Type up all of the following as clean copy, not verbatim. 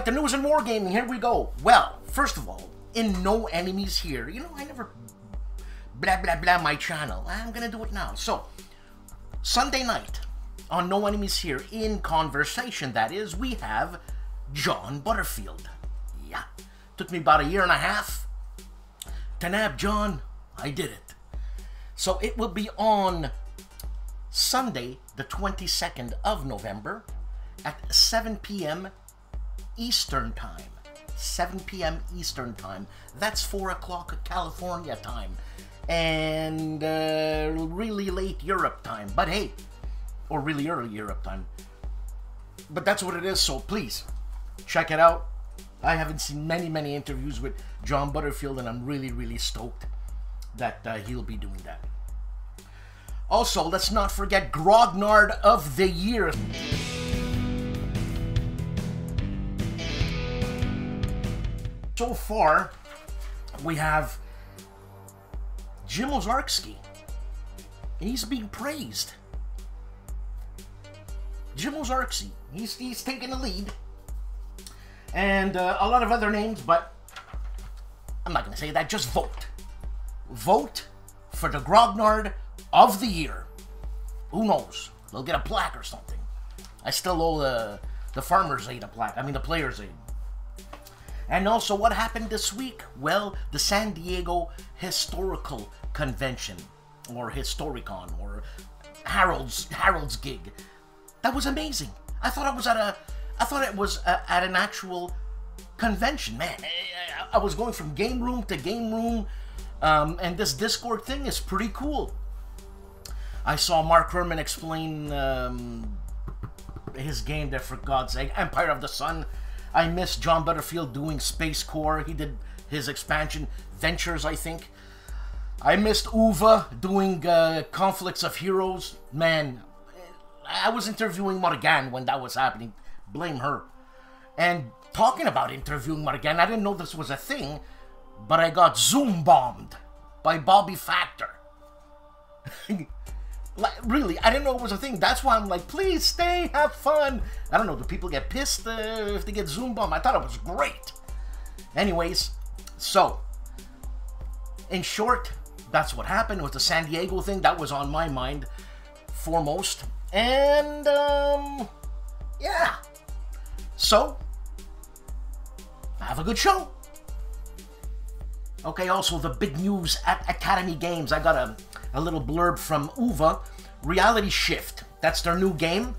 right, the news and wargaming, here we go. Well, first of all, in No Enemies Here, you know, I never blah blah blah my channel. I'm gonna do it now. So, Sunday night on No Enemies Here, in conversation, that is, we have John Butterfield. Yeah, took me about 1.5 years to nab John. I did it. So it will be on Sunday, the 22nd of November at 7 p.m. Eastern Time. 7 p.m. Eastern Time. That's 4 o'clock California time. And really late Europe time. But hey, or really early Europe time. But that's what it is, so please, check it out. I haven't seen many interviews with John Butterfield, and I'm really stoked that he'll be doing that. Also, let's not forget Grognard of the Year. So far, we have Jim Ozarski. He's being praised. Jim Ozarski, he's taking the lead. And a lot of other names, but I'm not going to say that. Just vote. Vote for the Grognard of the Year. Who knows? They'll get a plaque or something. I still owe the Farmer's Aid a plaque. I mean, the Player's Aid. And also, what happened this week? Well, the San Diego Historical Convention, or Historicon, or Harold's gig. That was amazing. I thought it was at an actual convention. Man, I was going from game room to game room, and this Discord thing is pretty cool. I saw Mark Herman explain his game there, for God's sake. Empire of the Sun. I missed John Butterfield doing Space Core. He did his expansion, Ventures, I think. I missed Uva doing Conflicts of Heroes. Man, I was interviewing Morgan when that was happening. Blame her. And talking about interviewing Morgan, I didn't know this was a thing, but I got Zoom bombed by Bobby Factor. Like, really, I didn't know it was a thing. That's why I'm like, please stay, have fun. I don't know, do people get pissed if they get Zoom bombed? I thought it was great. Anyways, so, in short, that's what happened. It was the San Diego thing. That was on my mind foremost. And, yeah. So, have a good show. Okay, also the big news at Academy Games. I got a little blurb from Uva. Reality Shift, that's their new game.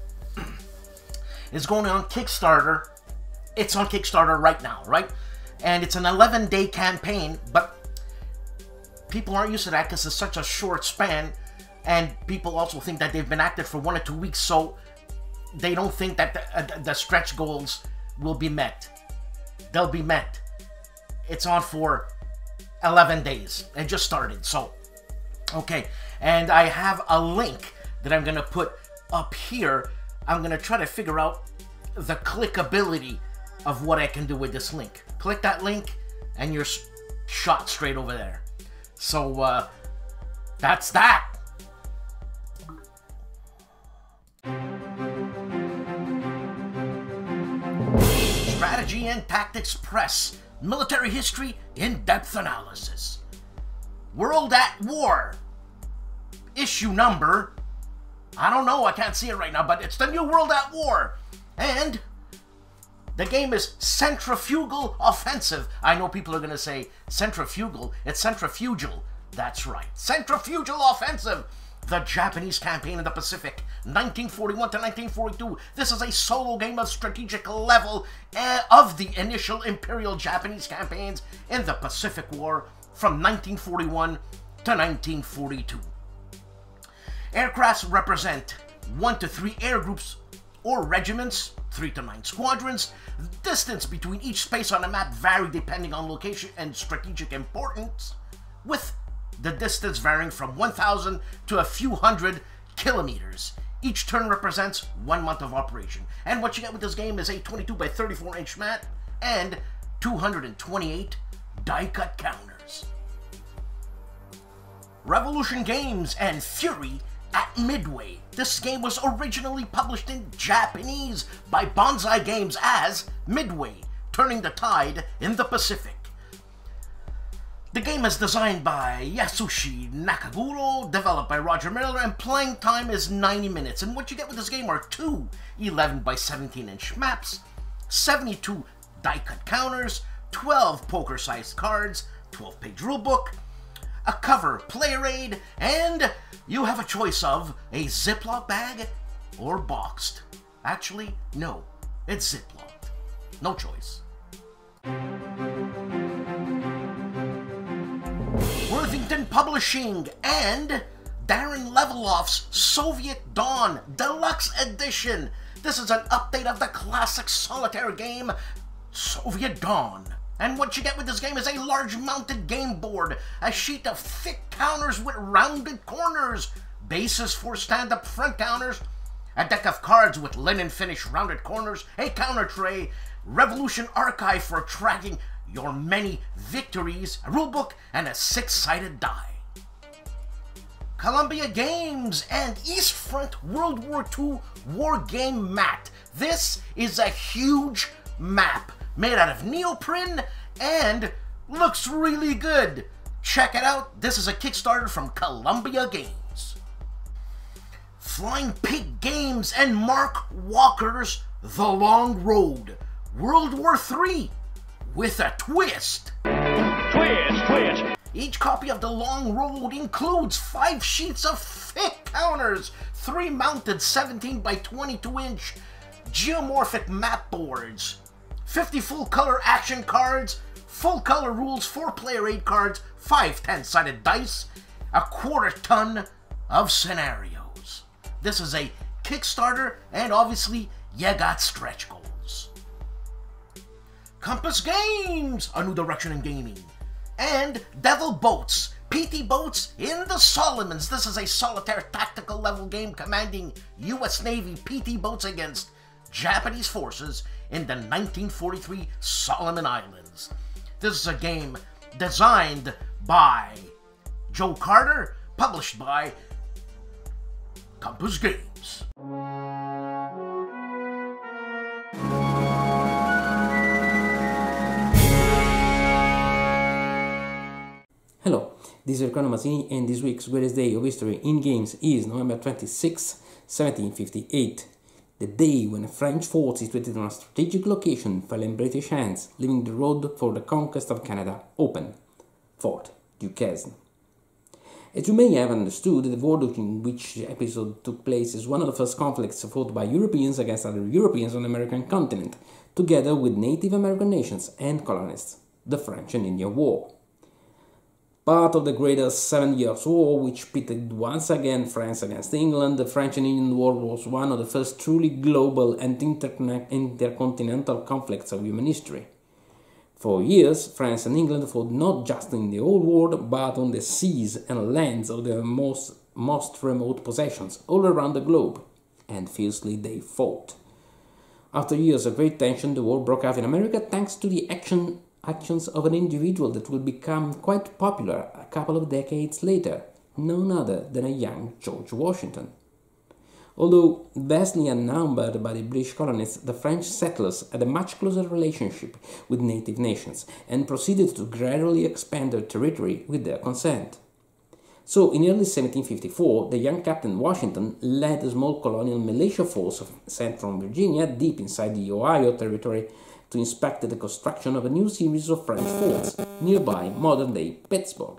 It's going on Kickstarter. It's on Kickstarter right now, right? And it's an 11-day campaign, but people aren't used to that because it's such a short span, and people also think that they've been active for 1 or 2 weeks, so they don't think that the stretch goals will be met. They'll be met. It's on for 11 days. It just started, so okay. And I have a link that I'm gonna put up here. I'm gonna try to figure out the clickability of what I can do with this link. Click that link and you're shot straight over there. So that's that. Strategy and Tactics Press. Military History In-Depth Analysis. World at War. Issue number, I don't know, I can't see it right now, but it's the new World at War. And the game is Centrifugal Offensive. I know people are going to say centrifugal. It's centrifugal. That's right. Centrifugal Offensive. The Japanese campaign in the Pacific, 1941 to 1942. This is a solo game of strategic level of the initial Imperial Japanese campaigns in the Pacific War from 1941 to 1942. Aircrafts represent 1 to 3 air groups or regiments, 3 to 9 squadrons. Distance between each space on the map vary depending on location and strategic importance, with the distance varying from 1,000 to a few hundred kilometers. Each turn represents 1 month of operation. And what you get with this game is a 22 by 34 inch mat and 228 die-cut counters. Revolution Games and Fury at Midway. This game was originally published in Japanese by Bonsai Games as Midway, turning the tide in the Pacific. The game is designed by Yasushi Nakaguro, developed by Roger Miller, and playing time is 90 minutes. And what you get with this game are two 11 by 17 inch maps, 72 die-cut counters, 12 poker-sized cards, 12-page rulebook, a cover player aid, and you have a choice of a Ziploc bag or boxed. Actually, no, it's Ziplocked. No choice. Worthington Publishing and Darren Leveloff's Soviet Dawn Deluxe Edition. This is an update of the classic solitaire game, Soviet Dawn. And what you get with this game is a large mounted game board, a sheet of thick counters with rounded corners, bases for stand-up front counters, a deck of cards with linen finish rounded corners, a counter tray, Revolution Archive for tracking your many victories, a rulebook, and a 6-sided die. Columbia Games and East Front World War II War Game Mat. This is a huge map made out of neoprene and looks really good. Check it out. This is a Kickstarter from Columbia Games. Flying Pig Games and Mark Walker's The Long Road. World War III with a twist. Twist. Each copy of The Long Road includes 5 sheets of thick counters, 3 mounted 17 by 22 inch geomorphic map boards, 50 full-color action cards, full-color rules, 4 player aid cards, 5 10-sided dice, a quarter-ton of scenarios. This is a Kickstarter, and obviously, you got stretch goals. Compass Games, a new direction in gaming. And Devil Boats, PT Boats in the Solomons. This is a solitaire tactical level game commanding US Navy PT boats against Japanese forces in the 1943 Solomon Islands. This is a game designed by Joe Carter, published by Compass Games. Hello, this is Riccardo Masini, and this week's greatest day of history in games is November 26, 1758, the day when French forces situated on a strategic location fell in British hands, leaving the road for the conquest of Canada open. Fort Duquesne. As you may have understood, the war in which the episode took place is one of the first conflicts fought by Europeans against other Europeans on the American continent, together with Native American nations and colonists, the French and Indian War. Part of the greater 7 Years' War, which pitted once again France against England, the French and Indian War was one of the first truly global and intercontinental conflicts of human history. For years, France and England fought not just in the Old World, but on the seas and lands of their most remote possessions all around the globe, and fiercely they fought. After years of great tension, the war broke out in America thanks to the actions of an individual that will become quite popular a couple of decades later, none other than a young George Washington. Although vastly outnumbered by the British colonists, the French settlers had a much closer relationship with native nations and proceeded to gradually expand their territory with their consent. So, in early 1754, the young Captain Washington led a small colonial militia force sent from Virginia, deep inside the Ohio territory, to inspect the construction of a new series of French forts nearby modern-day Pittsburgh.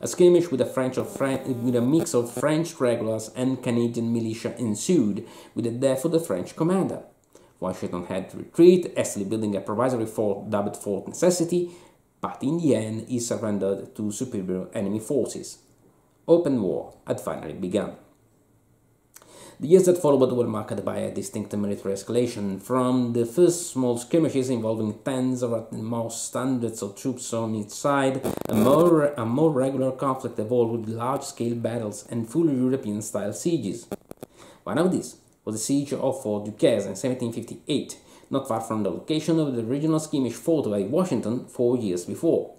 A skirmish with a mix of French regulars and Canadian militia ensued, with the death of the French commander. Washington had to retreat, hastily building a provisory fort dubbed Fort Necessity, but in the end he surrendered to superior enemy forces. Open war had finally begun. The years that followed were marked by a distinct military escalation, from the first small skirmishes involving tens or at most hundreds of troops on each side. A more regular conflict evolved with large-scale battles and full European-style sieges. One of these was the siege of Fort Duquesne in 1758, not far from the location of the original skirmish fought by Washington 4 years before.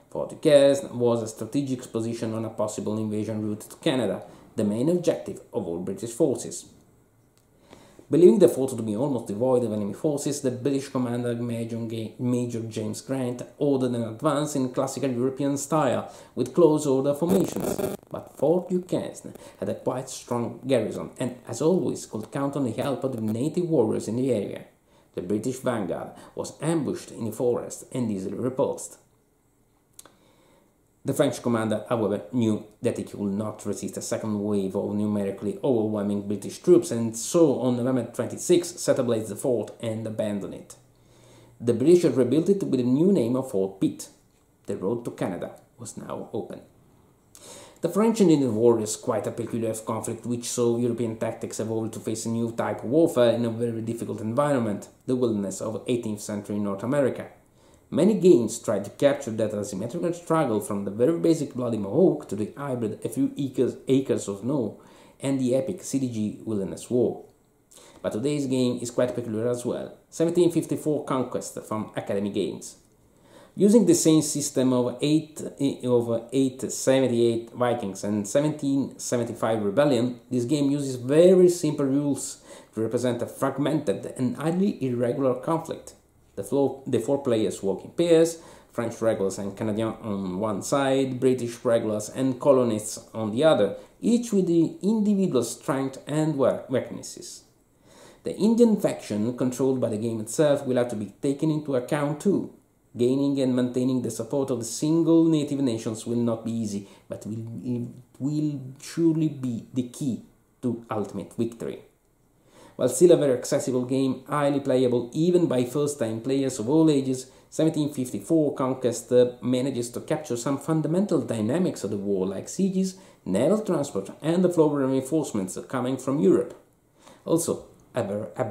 Fort Duquesne was a strategic position on a possible invasion route to Canada, the main objective of all British forces. Believing the fort to be almost devoid of enemy forces, the British commander Major James Grant ordered an advance in classical European style, with close order formations. But Fort Duquesne had a quite strong garrison, and as always could count on the help of the native warriors in the area. The British vanguard was ambushed in the forest and easily repulsed. The French commander, however, knew that he could not resist a second wave of numerically overwhelming British troops, and so on November 26 set ablaze the fort and abandoned it. The British had rebuilt it with a new name of Fort Pitt. The road to Canada was now open. The French and Indian War is quite a peculiar conflict which saw European tactics evolve to face a new type of warfare in a very difficult environment, the wilderness of 18th century North America. Many games tried to capture that asymmetrical struggle from the very basic Bloody Mohawk to the hybrid A Few Acres of Snow and the epic CDG Wilderness War. But today's game is quite peculiar as well. 1754 Conquest from Academy Games. Using the same system of 878 Vikings and 1775 Rebellion, this game uses very simple rules to represent a fragmented and highly irregular conflict. The four players work in pairs, French regulars and Canadians on one side, British regulars and colonists on the other, each with the individual strength and weaknesses. The Indian faction, controlled by the game itself, will have to be taken into account too. Gaining and maintaining the support of the single native nations will not be easy, but it will surely be the key to ultimate victory. While still a very accessible game, highly playable even by first-time players of all ages, 1754 Conquest manages to capture some fundamental dynamics of the war, like sieges, naval transport, and the flow of reinforcements coming from Europe. Also, a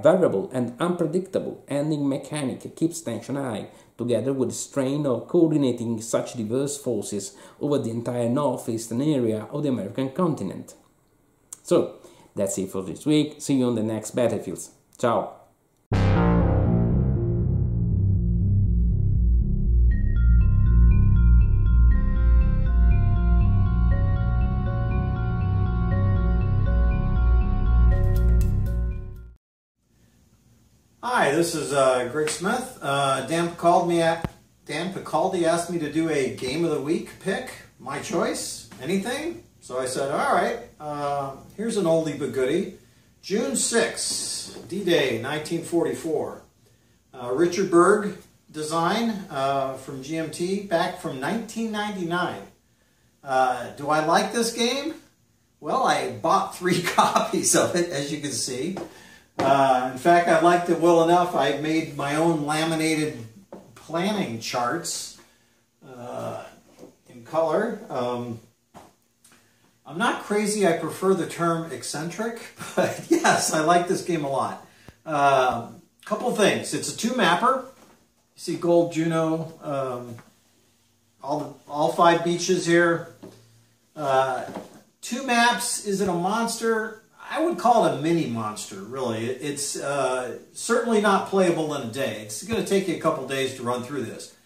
variable and unpredictable ending mechanic keeps tension high, together with the strain of coordinating such diverse forces over the entire northeastern area of the American continent. So, that's it for this week. See you on the next battlefields. Ciao! Hi, this is Greg Smith. Dan Picaldi asked me to do a Game of the Week pick, my choice, anything? So I said, all right, here's an oldie but goodie. June 6, D-Day, 1944. Richard Berg design from GMT, back from 1999. Do I like this game? Well, I bought 3 copies of it, as you can see. In fact, I liked it well enough, I made my own laminated planning charts in color. I'm not crazy, I prefer the term eccentric, but yes, I like this game a lot. Couple things, it's a 2-mapper. You see Gold, Juno, all 5 beaches here. 2 maps, is it a monster? I would call it a mini monster, really. It's certainly not playable in a day. It's going to take you a couple days to run through this.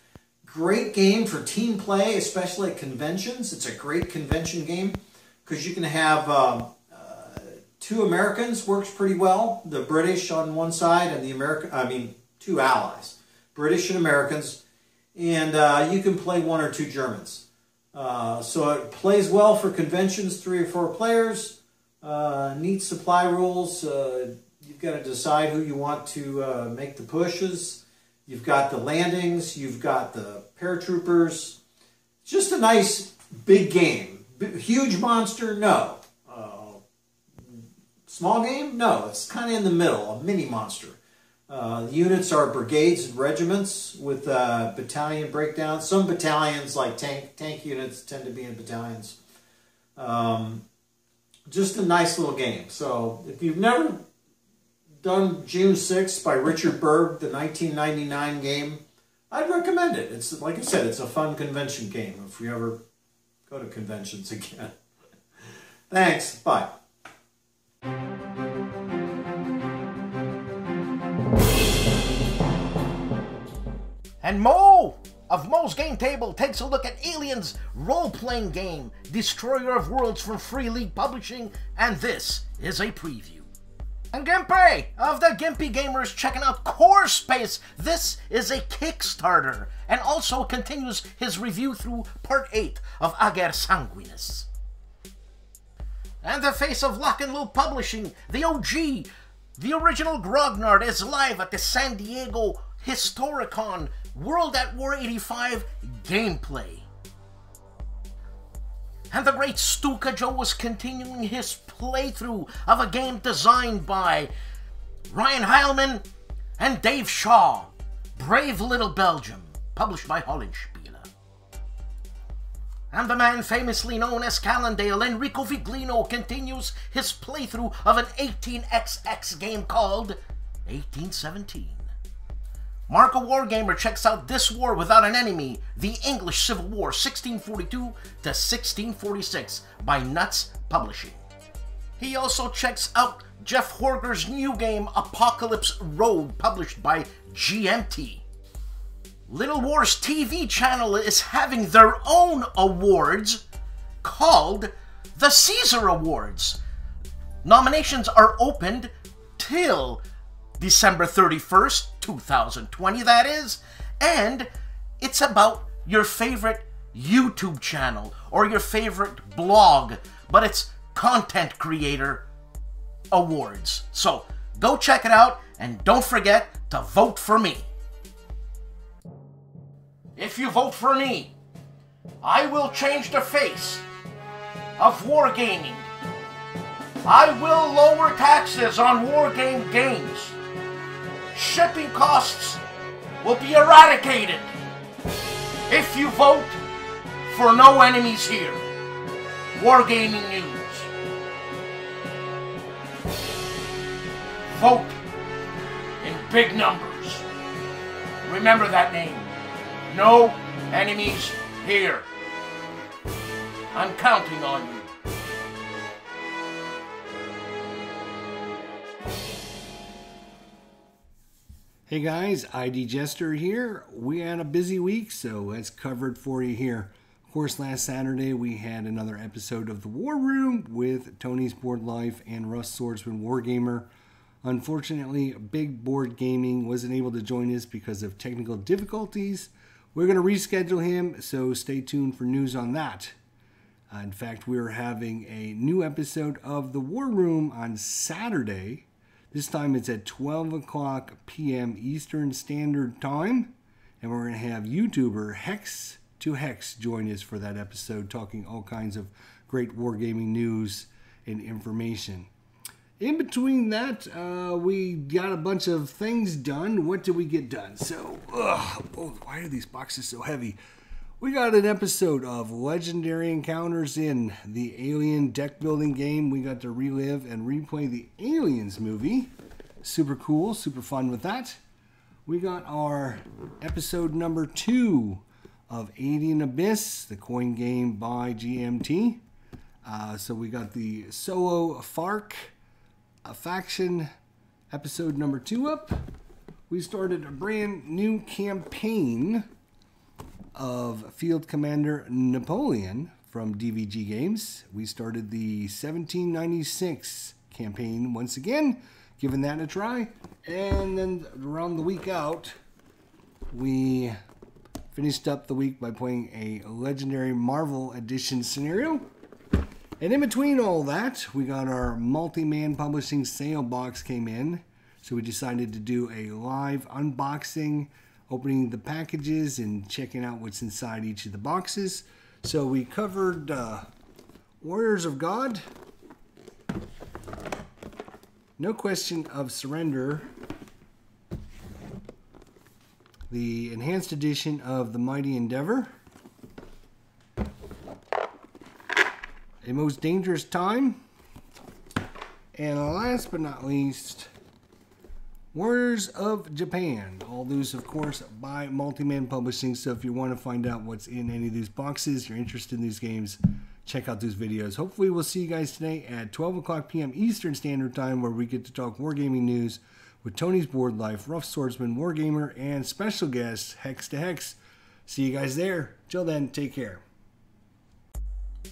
Great game for team play, especially at conventions. It's a great convention game because you can have 2 Americans, works pretty well. The British on one side and the 2 allies, British and Americans, and you can play 1 or 2 Germans. So it plays well for conventions, 3 or 4 players. Neat supply rules. You've got to decide who you want to make the pushes. You've got the landings. You've got the paratroopers. Just a nice big game. Huge monster? No. Small game? No. It's kind of in the middle, a mini monster. The units are brigades and regiments with battalion breakdowns. Some battalions, like tank units, tend to be in battalions. Just a nice little game. So if you've never done June 6 by Richard Berg, the 1999 game, I'd recommend it. It's, like I said, it's a fun convention game if you ever go to conventions again. Thanks. Bye. And Mo of Mo's Game Table takes a look at Alien's role-playing game, Destroyer of Worlds from Free League Publishing, and this is a preview. And GIMPY of the GIMPY Gamers checking out Core Space. This is a Kickstarter and also continues his review through Part 8 of Ager Sanguinis. And the face of Lock and Load Publishing, the OG, the original GROGNARD, is live at the San Diego Historicon World at War 85 gameplay. And the great STUKAJOE was continuing his playthrough of a game designed by Ryan Heilman and Dave Shaw, Brave Little Belgium, published by HOLLANDSPIELE. And the man famously known as Calandale, Enrico Viglino, continues his playthrough of an 18xx game called 1817. Marco Wargamer checks out This War Without an Enemy, The English Civil War 1642 to 1646 by Nuts Publishing. He also checks out Jeff Horger's new game Apocalypse Road, published by GMT. Little Wars TV channel is having their own awards called the Caesar Awards. Nominations are opened till December 31st, 2020, that is, and it's about your favorite YouTube channel or your favorite blog, but it's Content Creator Awards. So go check it out and don't forget to vote for me. If you vote for me, I will change the face of wargaming. I will lower taxes on wargame games. Shipping costs will be eradicated if you vote for No Enemies Here. Wargaming News. Vote in big numbers. Remember that name. No Enemies Here. I'm counting on you. Hey guys, ID Jester here. We had a busy week, so it's covered for you here. Of course, last Saturday we had another episode of The War Room with Tony's Board Life and Russ Swordsman Wargamer. Unfortunately, Big Board Gaming wasn't able to join us because of technical difficulties. We're going to reschedule him, so stay tuned for news on that. In fact, we're having a new episode of The War Room on Saturday. This time it's at 12 o'clock p.m. Eastern Standard Time. And we're going to have YouTuber Hex to Hex join us for that episode, talking all kinds of great wargaming news and information. In between that, we got a bunch of things done. What did we get done? So, why are these boxes so heavy? We got an episode of Legendary Encounters in the Alien deck building game. We got to relive and replay the Aliens movie. Super cool, super fun with that. We got our episode number 2 of Alien Abyss, the coin game by GMT. So we got the Solo FARC faction episode number 2 up. We started a brand new campaign of Field Commander Napoleon from DVG Games. We started the 1796 campaign once again, giving that a try. And then around the week out, we finished up the week by playing a Legendary Marvel Edition scenario. And in between all that, we got our multi-man publishing sale box came in. So we decided to do a live unboxing, opening the packages and checking out what's inside each of the boxes. So we covered Warriors of God, No Question of Surrender, the enhanced edition of the Mighty Endeavor, A Most Dangerous Time, and last but not least, Warriors of Japan. All those, of course, by Multi-Man Publishing. So if you want to find out what's in any of these boxes, you're interested in these games, check out those videos. Hopefully we'll see you guys today at 12 o'clock p.m. Eastern Standard Time, where we get to talk wargaming news with Tony's Board Life, Rough Swordsman, Wargamer, and special guest, Hex to Hex. See you guys there. Till then, take care.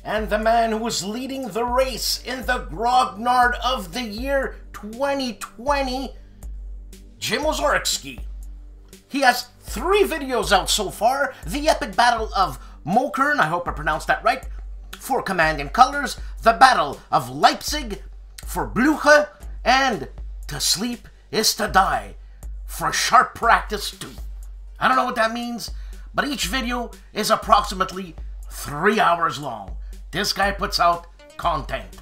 And the man who was leading the race in the Grognard of the year 2020, Jim Ozorski. He has 3 videos out so far. The Epic Battle of Mokern, I hope I pronounced that right, for Command and Colors. The Battle of Leipzig for Bluche. And To Sleep is to Die for Sharp Practice 2. I don't know what that means, but each video is approximately 3 hours long. This guy puts out content.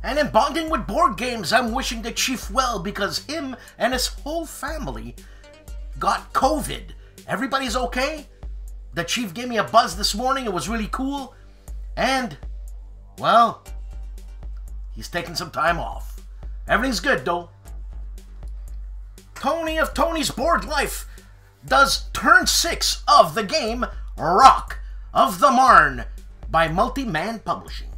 And in Bonding with Board Games, I'm wishing the Chief well because him and his whole family got COVID. Everybody's okay? The Chief gave me a buzz this morning. It was really cool. And, well, he's taking some time off. Everything's good, though. Tony of Tony's Board Life does turn 6 of the game Rock of the Marne by Multi-Man Publishing.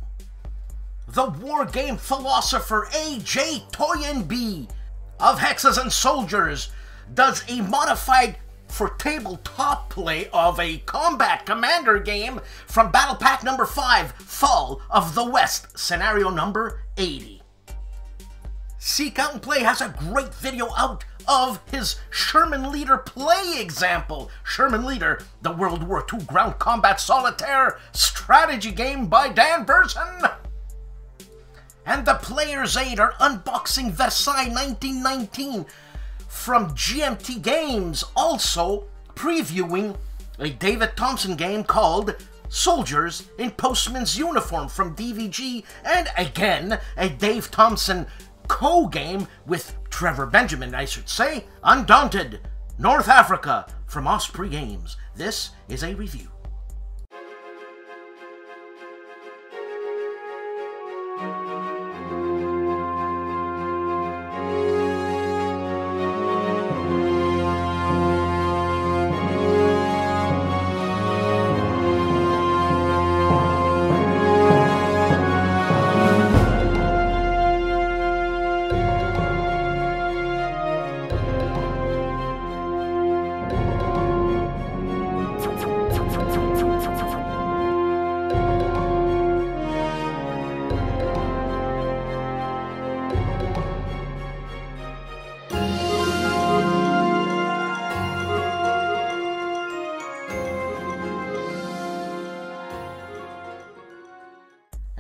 The war game philosopher A.J. Toyenby of Hexes and Soldiers does a modified for tabletop play of a combat commander game from Battle Pack number 5, Fall of the West, scenario number 80. Seek Out and Play has a great video out of his Sherman Leader play example. Sherman Leader, the World War II ground combat solitaire strategy game by Dan Burson. And the Player's Aid are unboxing Versailles 1919 from GMT Games, also previewing a David Thompson game called Soldiers in Postman's Uniform from DVG, and again, a Dave Thompson co-game with Trevor Benjamin, I should say, Undaunted, North Africa from Osprey Games. This is a review.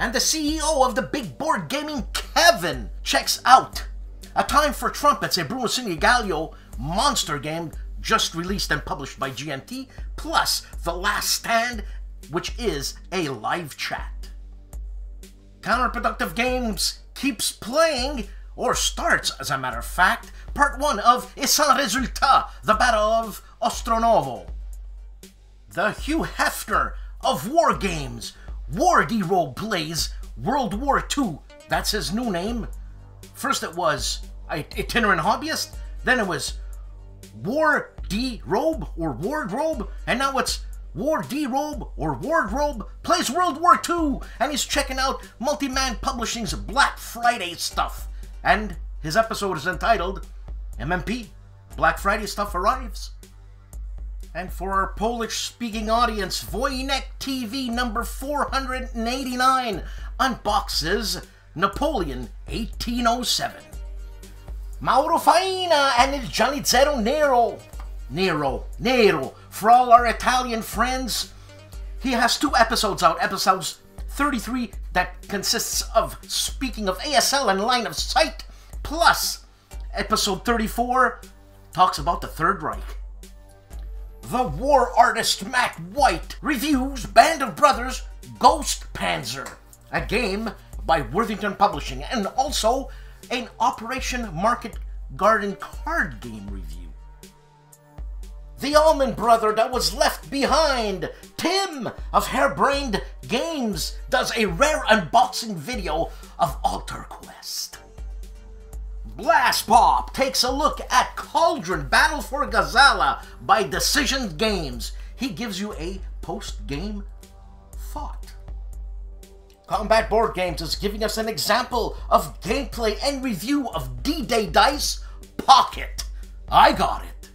And the CEO of the Big Board Gaming, Kevin, checks out A Time for Trumpets, a Bruno Sinigalio monster game just released and published by GMT, plus The Last Stand, which is a live chat. Counterproductive Games keeps playing, or starts as a matter of fact, part 1 of Et Sans Résultat, the Battle of Ostronovo. The Hugh Hefner of War Games, War D-Robe plays World War II. That's his new name. First it was Itinerant Hobbyist, then it was War D-Robe or Wardrobe, and now it's War D-Robe or Wardrobe plays World War II, and he's checking out Multi-Man Publishing's Black Friday stuff. And his episode is entitled MMP, Black Friday Stuff Arrives. And for our Polish-speaking audience, Wojnek TV number 489 unboxes Napoleon 1807. Mauro Faina and Il Giannizzero Nero. For all our Italian friends, he has 2 episodes out. Episodes 33 that consists of speaking of ASL and line of sight, plus episode 34 talks about the Third Reich. The war artist Matt White reviews Band of Brothers Ghost Panzer, a game by Worthington Publishing, and also an Operation Market Garden card game review. The Allman Brother that was left behind, Tim of Harebrained Games, does a rare unboxing video of Altar Quest. BLASTPOP takes a look at Cauldron Battle for Gazala by Decision Games. He gives you a post-game thought. Combat Board Games is giving us an example of gameplay and review of D-Day Dice Pocket. I got it.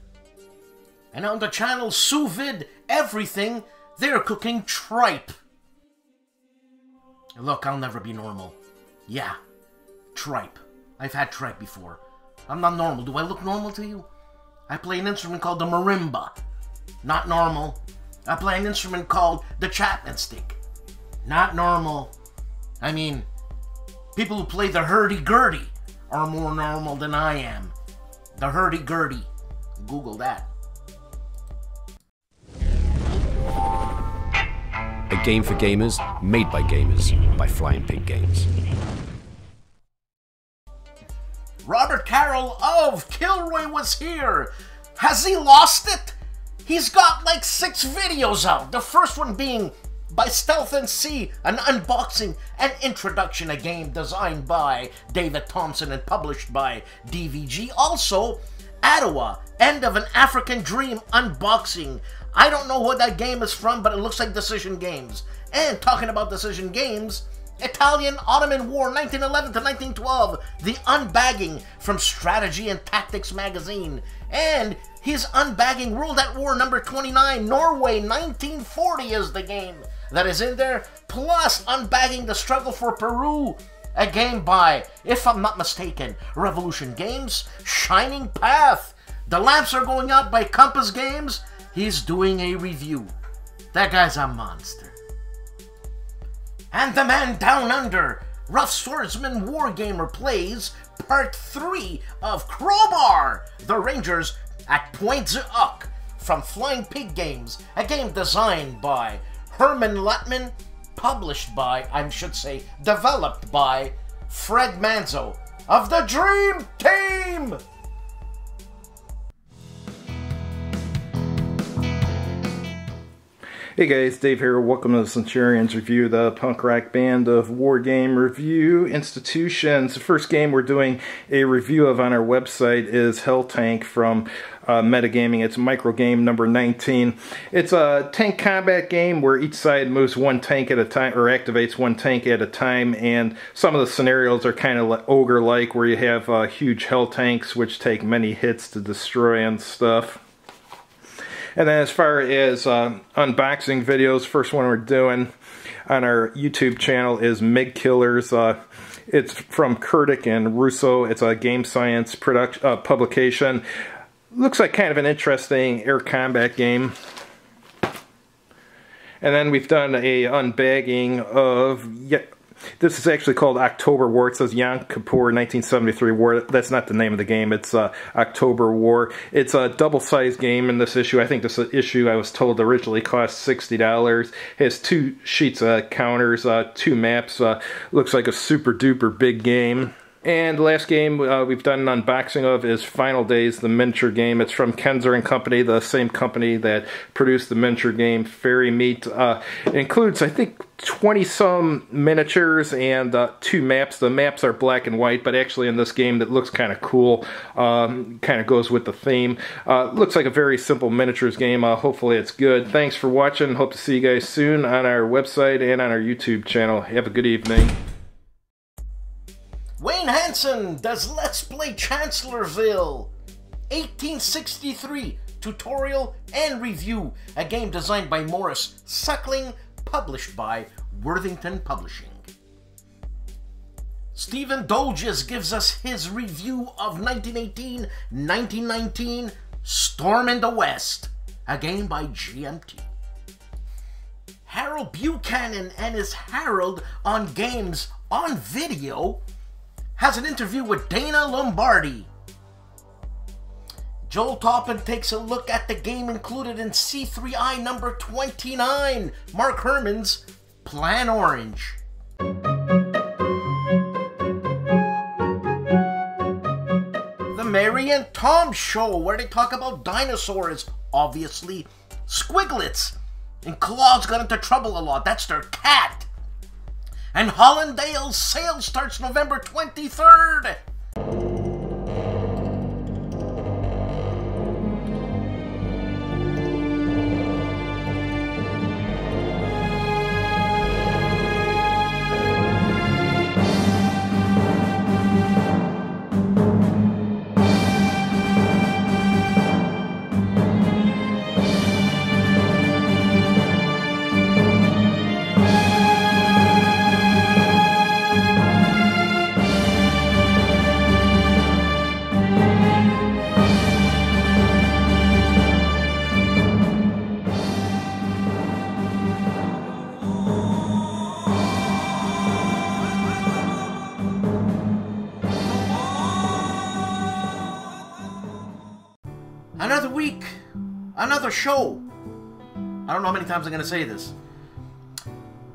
And on the channel Sous Vide Everything, they're cooking tripe. Look, I'll never be normal. Yeah, tripe. I've had Trek before. I'm not normal. Do I look normal to you? I play an instrument called the marimba. Not normal. I play an instrument called the Chapman stick. Not normal. I mean, people who play the hurdy-gurdy are more normal than I am. The hurdy-gurdy. Google that. A game for gamers, made by gamers, by Flying Pig Games. Robert Carroll of Kilroy was here. Has he lost it? He's got like 6 videos out. The first one being by Stealth and Sea, an unboxing and introduction, a game designed by David Thompson and published by DVG. Also, Adowa, End of an African Dream unboxing. I don't know what that game is from, but it looks like Decision Games. And talking about Decision Games, Italian-Ottoman War 1911 to 1912, the Unbagging from Strategy and Tactics magazine. And his Unbagging World at War number 29, Norway 1940 is the game that is in there. Plus Unbagging the Struggle for Peru, a game by, if I'm not mistaken, Revolution Games. Shining Path, The Lamps Are Going Out by Compass Games. He's doing a review. That guy's a monster. And the man down under, Rough Swordsman Wargamer plays Part 3 of Crowbar, The Rangers at Point Zuck from Flying Pig Games, a game designed by Herman Latman, published by, I should say, developed by Fred Manzo of the Dream Team! Hey guys, Dave here. Welcome to the Centurions Review, the punk rock band of war game review institutions. The first game we're doing a review of on our website is Hell Tank from Metagaming. It's micro game number 19. It's a tank combat game where each side moves one tank at a time, or activates one tank at a time, and some of the scenarios are kind of ogre-like, where you have huge hell tanks which take many hits to destroy and stuff. And then as far as unboxing videos, first one we're doing on our YouTube channel is Mig Killers. It's from Kurdik and Russo. It's a game science publication. Looks like kind of an interesting air combat game. And then we've done a unbagging of... This is actually called October War. It says Yom Kippur 1973 War. That's not the name of the game. It's October War. It's a double-sized game in this issue. I think this issue, I was told, originally cost $60. It has 2 sheets of counters, 2 maps. Looks like a super-duper big game. And the last game we've done an unboxing of is Final Days, the miniature game. It's from Kenzer & Company, the same company that produced the miniature game Fairy Meat. It includes, I think, 20-some miniatures and 2 maps. The maps are black and white, but actually in this game that looks kind of cool. Kind of goes with the theme. Looks like a very simple miniatures game. Hopefully it's good. Thanks for watching. Hope to see you guys soon on our website and on our YouTube channel. Have a good evening. Wayne Hansen does Let's Play Chancellorville 1863 tutorial and review, a game designed by Morris Suckling, published by Worthington Publishing. Stephen Dolges gives us his review of 1918-1919 Storm in the West, a game by GMT. Harold Buchanan and his Harold on Games on Video has an interview with Dana Lombardi. Joel Toppin takes a look at the game included in C3I number 29, Mark Herman's Plan Orange. The Mary and Tom Show, where they talk about dinosaurs, obviously. Squiglets, and Claude's got into trouble a lot, that's their cat. And Hollandale's sale starts November 23rd. Another week, another show. I don't know how many times I'm going to say this.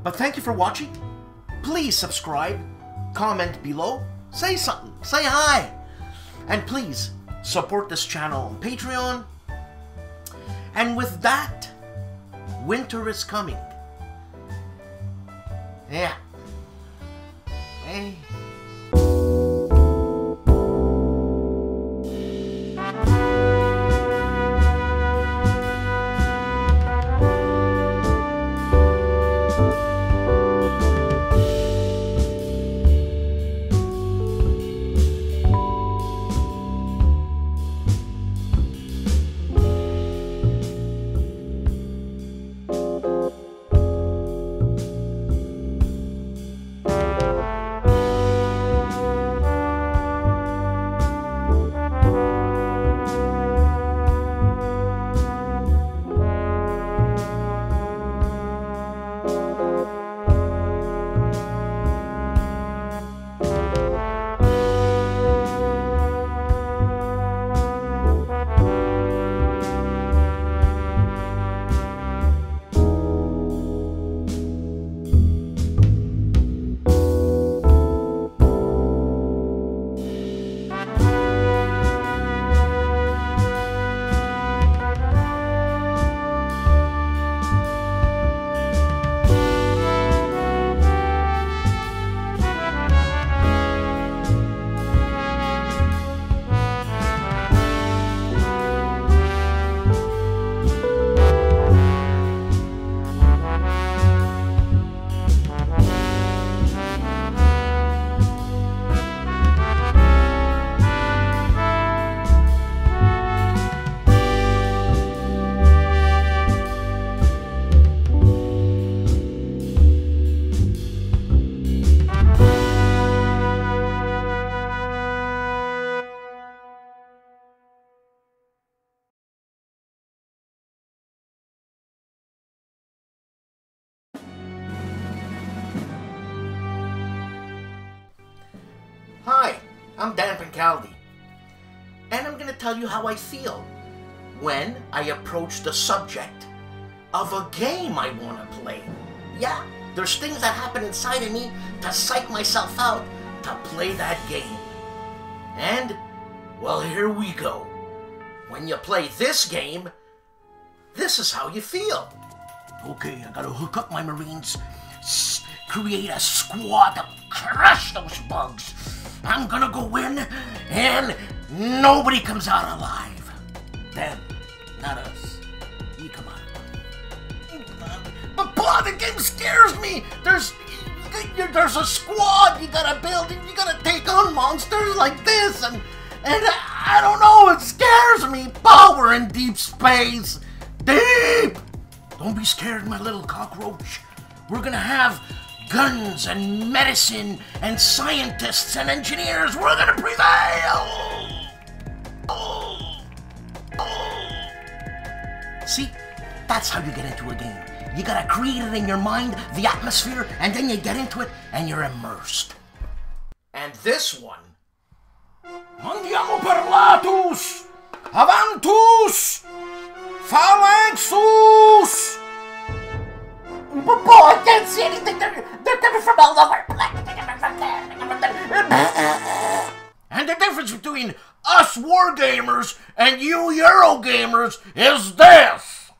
But thank you for watching. Please subscribe, comment below, say something, say hi. And please support this channel on Patreon. And with that, winter is coming. Yeah. Hey. Hi, I'm Dan Pancaldi, and I'm gonna tell you how I feel when I approach the subject of a game I wanna play. Yeah, there's things that happen inside of me to psych myself out to play that game. And, well, here we go. When you play this game, this is how you feel. Okay, I gotta hook up my Marines, create a squad to crush those bugs. I'm gonna go in, and nobody comes out alive. Them, not us. You come out alive. But boy, the game scares me. There's a squad you gotta build, and you gotta take on monsters like this, and I don't know, it scares me. Power in deep space. Deep! Don't be scared, my little cockroach. We're gonna have guns and medicine and scientists and engineers. We're gonna prevail! See, that's how you get into a game. You gotta create it in your mind, the atmosphere, and then you get into it and you're immersed. And this one, Andiamo per latus, avantus, phalanxus. But boy, I can't see anything. They're coming from all over. And the difference between us wargamers and you Eurogamers is this.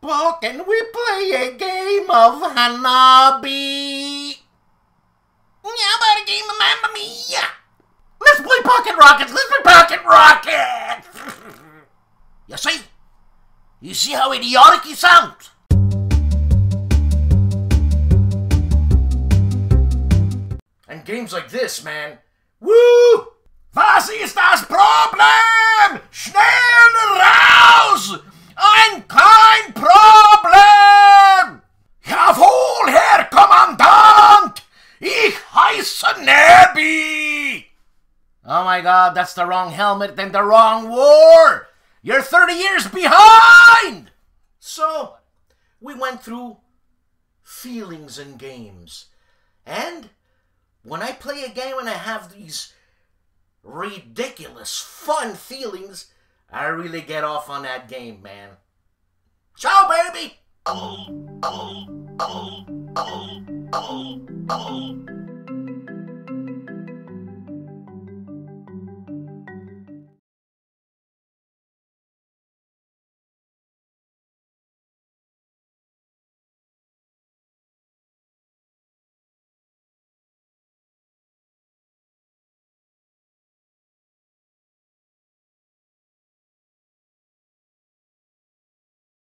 But can we play a game of Hanabi? Yeah, about a game of Mamma Mia. Let's play Pocket Rockets. Let's play Pocket Rockets. You see? You see how idiotic he sounds? And games like this, man. Woo! Was ist das Problem? Schnell raus! Ein kein Problem! Jawohl, Herr Kommandant! Ich heiße Nebby! Oh my god, that's the wrong helmet and the wrong war! You're 30 years behind! So, we went through feelings in games. And when I play a game and I have these ridiculous, fun feelings, I really get off on that game, man. Ciao, baby!